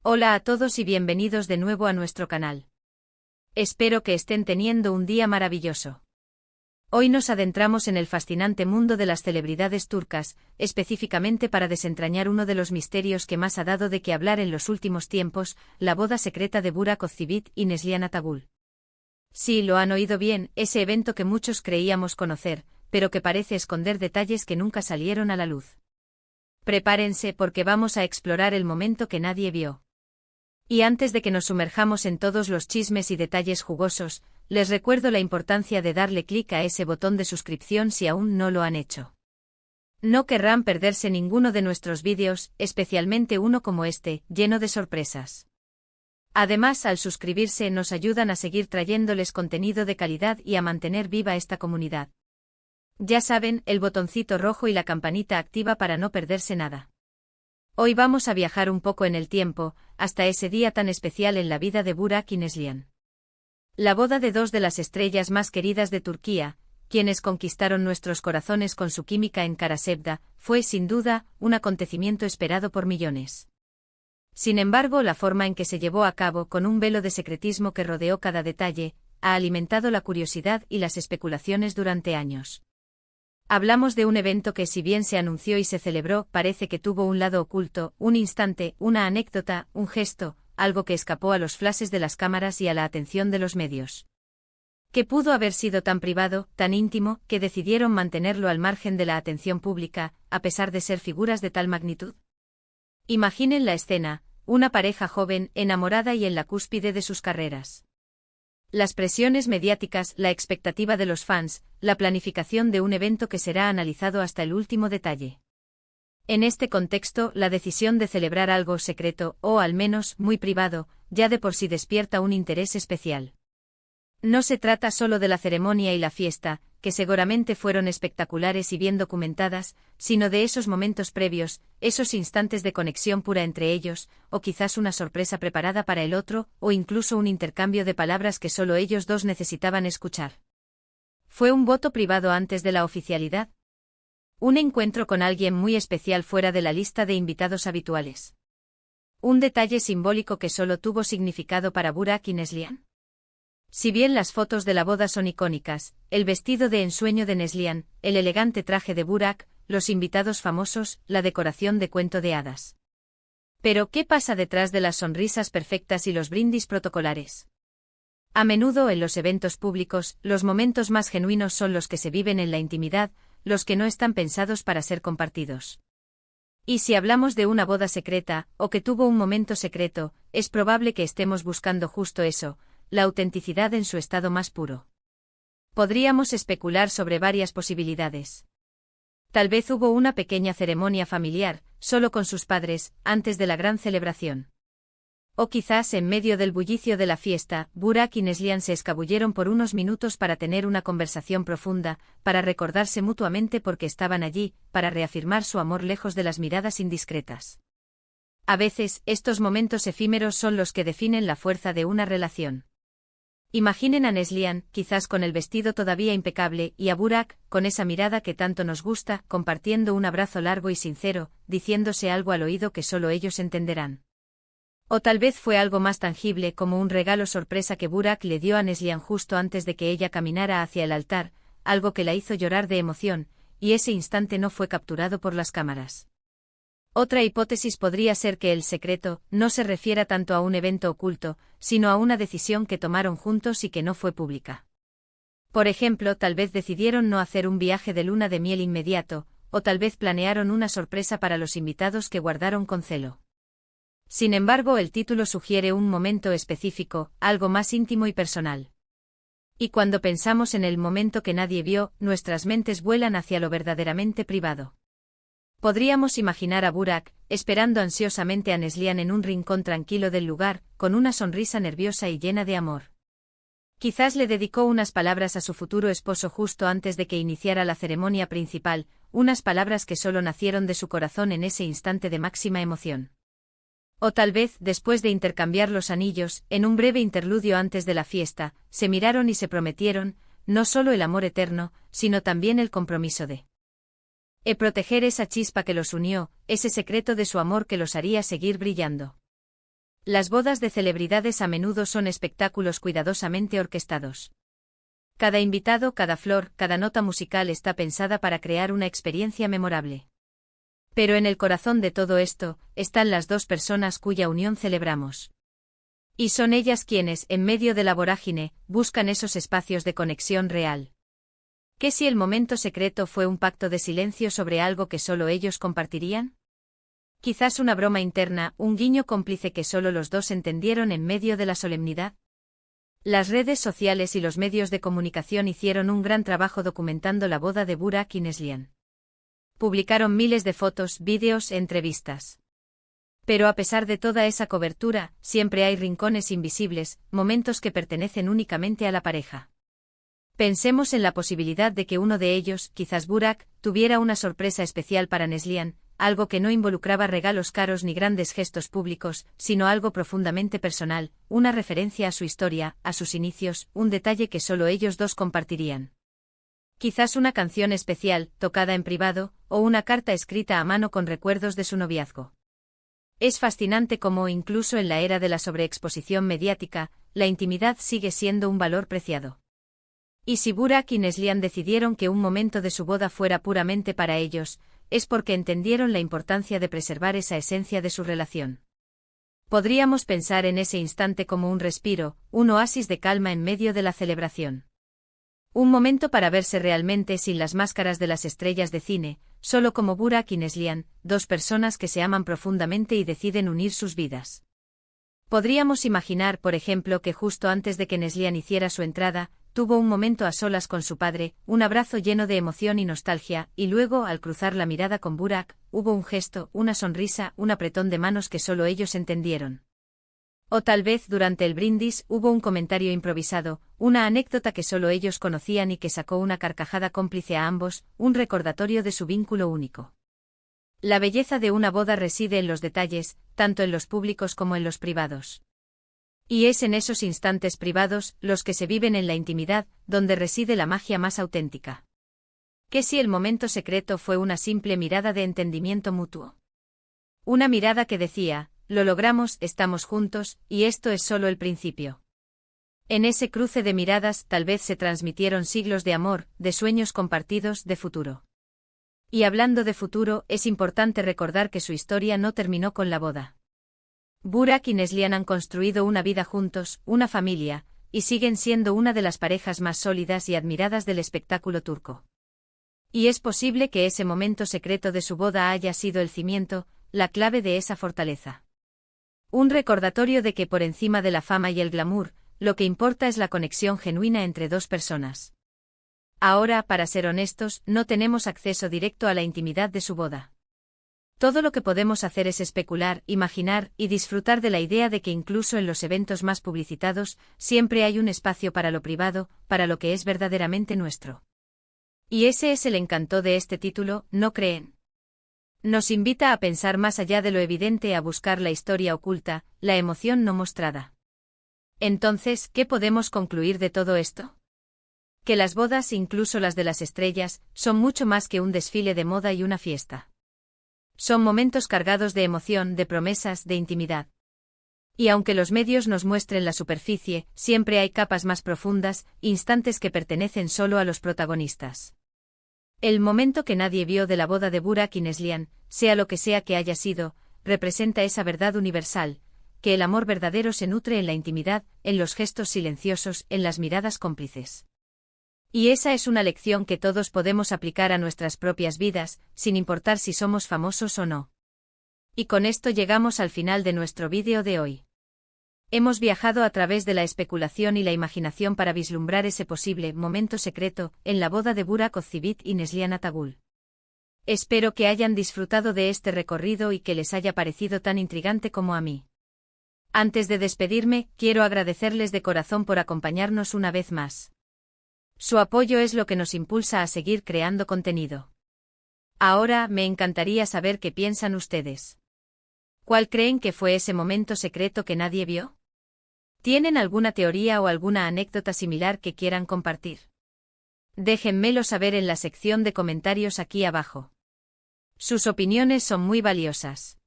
Hola a todos y bienvenidos de nuevo a nuestro canal. Espero que estén teniendo un día maravilloso. Hoy nos adentramos en el fascinante mundo de las celebridades turcas, específicamente para desentrañar uno de los misterios que más ha dado de qué hablar en los últimos tiempos, la boda secreta de Burak Özçivit y Neslihan Atagül. Sí, lo han oído bien, ese evento que muchos creíamos conocer, pero que parece esconder detalles que nunca salieron a la luz. Prepárense porque vamos a explorar el momento que nadie vio. Y antes de que nos sumerjamos en todos los chismes y detalles jugosos, les recuerdo la importancia de darle clic a ese botón de suscripción si aún no lo han hecho. No querrán perderse ninguno de nuestros vídeos, especialmente uno como este, lleno de sorpresas. Además, al suscribirse nos ayudan a seguir trayéndoles contenido de calidad y a mantener viva esta comunidad. Ya saben, el botoncito rojo y la campanita activa para no perderse nada. Hoy vamos a viajar un poco en el tiempo, hasta ese día tan especial en la vida de Burak y Neslihan. La boda de dos de las estrellas más queridas de Turquía, quienes conquistaron nuestros corazones con su química en Karasevda, fue sin duda un acontecimiento esperado por millones. Sin embargo, la forma en que se llevó a cabo, con un velo de secretismo que rodeó cada detalle, ha alimentado la curiosidad y las especulaciones durante años. Hablamos de un evento que, si bien se anunció y se celebró, parece que tuvo un lado oculto, un instante, una anécdota, un gesto, algo que escapó a los flashes de las cámaras y a la atención de los medios. ¿Qué pudo haber sido tan privado, tan íntimo, que decidieron mantenerlo al margen de la atención pública, a pesar de ser figuras de tal magnitud? Imaginen la escena, una pareja joven, enamorada y en la cúspide de sus carreras. Las presiones mediáticas, la expectativa de los fans, la planificación de un evento que será analizado hasta el último detalle. En este contexto, la decisión de celebrar algo secreto, o al menos muy privado, ya de por sí despierta un interés especial. No se trata solo de la ceremonia y la fiesta, que seguramente fueron espectaculares y bien documentadas, sino de esos momentos previos, esos instantes de conexión pura entre ellos, o quizás una sorpresa preparada para el otro, o incluso un intercambio de palabras que solo ellos dos necesitaban escuchar. ¿Fue un voto privado antes de la oficialidad? ¿Un encuentro con alguien muy especial fuera de la lista de invitados habituales? ¿Un detalle simbólico que solo tuvo significado para Burak y Neslihan? Si bien las fotos de la boda son icónicas, el vestido de ensueño de Neslihan, el elegante traje de Burak, los invitados famosos, la decoración de cuento de hadas. Pero, ¿qué pasa detrás de las sonrisas perfectas y los brindis protocolares? A menudo en los eventos públicos, los momentos más genuinos son los que se viven en la intimidad, los que no están pensados para ser compartidos. Y si hablamos de una boda secreta, o que tuvo un momento secreto, es probable que estemos buscando justo eso, la autenticidad en su estado más puro. Podríamos especular sobre varias posibilidades. Tal vez hubo una pequeña ceremonia familiar, solo con sus padres, antes de la gran celebración. O quizás en medio del bullicio de la fiesta, Burak y Neslihan se escabulleron por unos minutos para tener una conversación profunda, para recordarse mutuamente porque estaban allí, para reafirmar su amor lejos de las miradas indiscretas. A veces, estos momentos efímeros son los que definen la fuerza de una relación. Imaginen a Neslihan, quizás con el vestido todavía impecable, y a Burak, con esa mirada que tanto nos gusta, compartiendo un abrazo largo y sincero, diciéndose algo al oído que solo ellos entenderán. O tal vez fue algo más tangible, como un regalo sorpresa que Burak le dio a Neslihan justo antes de que ella caminara hacia el altar, algo que la hizo llorar de emoción, y ese instante no fue capturado por las cámaras. Otra hipótesis podría ser que el secreto no se refiera tanto a un evento oculto, sino a una decisión que tomaron juntos y que no fue pública. Por ejemplo, tal vez decidieron no hacer un viaje de luna de miel inmediato, o tal vez planearon una sorpresa para los invitados que guardaron con celo. Sin embargo, el título sugiere un momento específico, algo más íntimo y personal. Y cuando pensamos en el momento que nadie vio, nuestras mentes vuelan hacia lo verdaderamente privado. Podríamos imaginar a Burak, esperando ansiosamente a Neslihan en un rincón tranquilo del lugar, con una sonrisa nerviosa y llena de amor. Quizás le dedicó unas palabras a su futuro esposo justo antes de que iniciara la ceremonia principal, unas palabras que solo nacieron de su corazón en ese instante de máxima emoción. O tal vez, después de intercambiar los anillos, en un breve interludio antes de la fiesta, se miraron y se prometieron, no solo el amor eterno, sino también el compromiso de proteger esa chispa que los unió, ese secreto de su amor que los haría seguir brillando. Las bodas de celebridades a menudo son espectáculos cuidadosamente orquestados. Cada invitado, cada flor, cada nota musical está pensada para crear una experiencia memorable. Pero en el corazón de todo esto, están las dos personas cuya unión celebramos. Y son ellas quienes, en medio de la vorágine, buscan esos espacios de conexión real. ¿Qué si el momento secreto fue un pacto de silencio sobre algo que solo ellos compartirían? Quizás una broma interna, un guiño cómplice que solo los dos entendieron en medio de la solemnidad. Las redes sociales y los medios de comunicación hicieron un gran trabajo documentando la boda de Burak y Neslihan. Publicaron miles de fotos, vídeos, entrevistas. Pero a pesar de toda esa cobertura, siempre hay rincones invisibles, momentos que pertenecen únicamente a la pareja. Pensemos en la posibilidad de que uno de ellos, quizás Burak, tuviera una sorpresa especial para Neslihan, algo que no involucraba regalos caros ni grandes gestos públicos, sino algo profundamente personal, una referencia a su historia, a sus inicios, un detalle que solo ellos dos compartirían. Quizás una canción especial, tocada en privado, o una carta escrita a mano con recuerdos de su noviazgo. Es fascinante cómo, incluso en la era de la sobreexposición mediática, la intimidad sigue siendo un valor preciado. Y si Burak y Neslihan decidieron que un momento de su boda fuera puramente para ellos, es porque entendieron la importancia de preservar esa esencia de su relación. Podríamos pensar en ese instante como un respiro, un oasis de calma en medio de la celebración. Un momento para verse realmente sin las máscaras de las estrellas de cine, solo como Burak y Neslihan, dos personas que se aman profundamente y deciden unir sus vidas. Podríamos imaginar, por ejemplo, que justo antes de que Neslihan hiciera su entrada, tuvo un momento a solas con su padre, un abrazo lleno de emoción y nostalgia, y luego, al cruzar la mirada con Burak, hubo un gesto, una sonrisa, un apretón de manos que solo ellos entendieron. O tal vez durante el brindis hubo un comentario improvisado, una anécdota que solo ellos conocían y que sacó una carcajada cómplice a ambos, un recordatorio de su vínculo único. La belleza de una boda reside en los detalles, tanto en los públicos como en los privados. Y es en esos instantes privados, los que se viven en la intimidad, donde reside la magia más auténtica. ¿Qué si el momento secreto fue una simple mirada de entendimiento mutuo? Una mirada que decía, lo logramos, estamos juntos, y esto es solo el principio. En ese cruce de miradas tal vez se transmitieron siglos de amor, de sueños compartidos, de futuro. Y hablando de futuro, es importante recordar que su historia no terminó con la boda. Burak y Neslihan han construido una vida juntos, una familia, y siguen siendo una de las parejas más sólidas y admiradas del espectáculo turco. Y es posible que ese momento secreto de su boda haya sido el cimiento, la clave de esa fortaleza. Un recordatorio de que por encima de la fama y el glamour, lo que importa es la conexión genuina entre dos personas. Ahora, para ser honestos, no tenemos acceso directo a la intimidad de su boda. Todo lo que podemos hacer es especular, imaginar y disfrutar de la idea de que incluso en los eventos más publicitados, siempre hay un espacio para lo privado, para lo que es verdaderamente nuestro. Y ese es el encanto de este título, ¿no creen? Nos invita a pensar más allá de lo evidente, a buscar la historia oculta, la emoción no mostrada. Entonces, ¿qué podemos concluir de todo esto? Que las bodas, incluso las de las estrellas, son mucho más que un desfile de moda y una fiesta. Son momentos cargados de emoción, de promesas, de intimidad. Y aunque los medios nos muestren la superficie, siempre hay capas más profundas, instantes que pertenecen solo a los protagonistas. El momento que nadie vio de la boda de Burak y Neslihan, sea lo que sea que haya sido, representa esa verdad universal, que el amor verdadero se nutre en la intimidad, en los gestos silenciosos, en las miradas cómplices. Y esa es una lección que todos podemos aplicar a nuestras propias vidas, sin importar si somos famosos o no. Y con esto llegamos al final de nuestro vídeo de hoy. Hemos viajado a través de la especulación y la imaginación para vislumbrar ese posible momento secreto en la boda de Burak Özçivit y Neslihan Atagül. Espero que hayan disfrutado de este recorrido y que les haya parecido tan intrigante como a mí. Antes de despedirme, quiero agradecerles de corazón por acompañarnos una vez más. Su apoyo es lo que nos impulsa a seguir creando contenido. Ahora, me encantaría saber qué piensan ustedes. ¿Cuál creen que fue ese momento secreto que nadie vio? ¿Tienen alguna teoría o alguna anécdota similar que quieran compartir? Déjenmelo saber en la sección de comentarios aquí abajo. Sus opiniones son muy valiosas.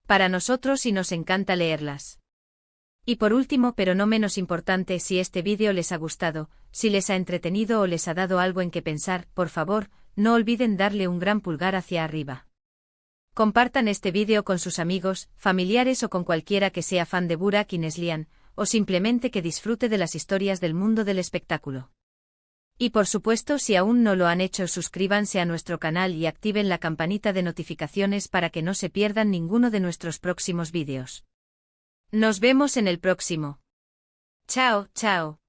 Para nosotros y nos encanta leerlas. Y por último, pero no menos importante, si este vídeo les ha gustado, si les ha entretenido o les ha dado algo en que pensar, por favor, no olviden darle un gran pulgar hacia arriba. Compartan este vídeo con sus amigos, familiares o con cualquiera que sea fan de Burak y Neslihan, o simplemente que disfrute de las historias del mundo del espectáculo. Y por supuesto, si aún no lo han hecho, suscríbanse a nuestro canal y activen la campanita de notificaciones para que no se pierdan ninguno de nuestros próximos vídeos. Nos vemos en el próximo. Chao, chao.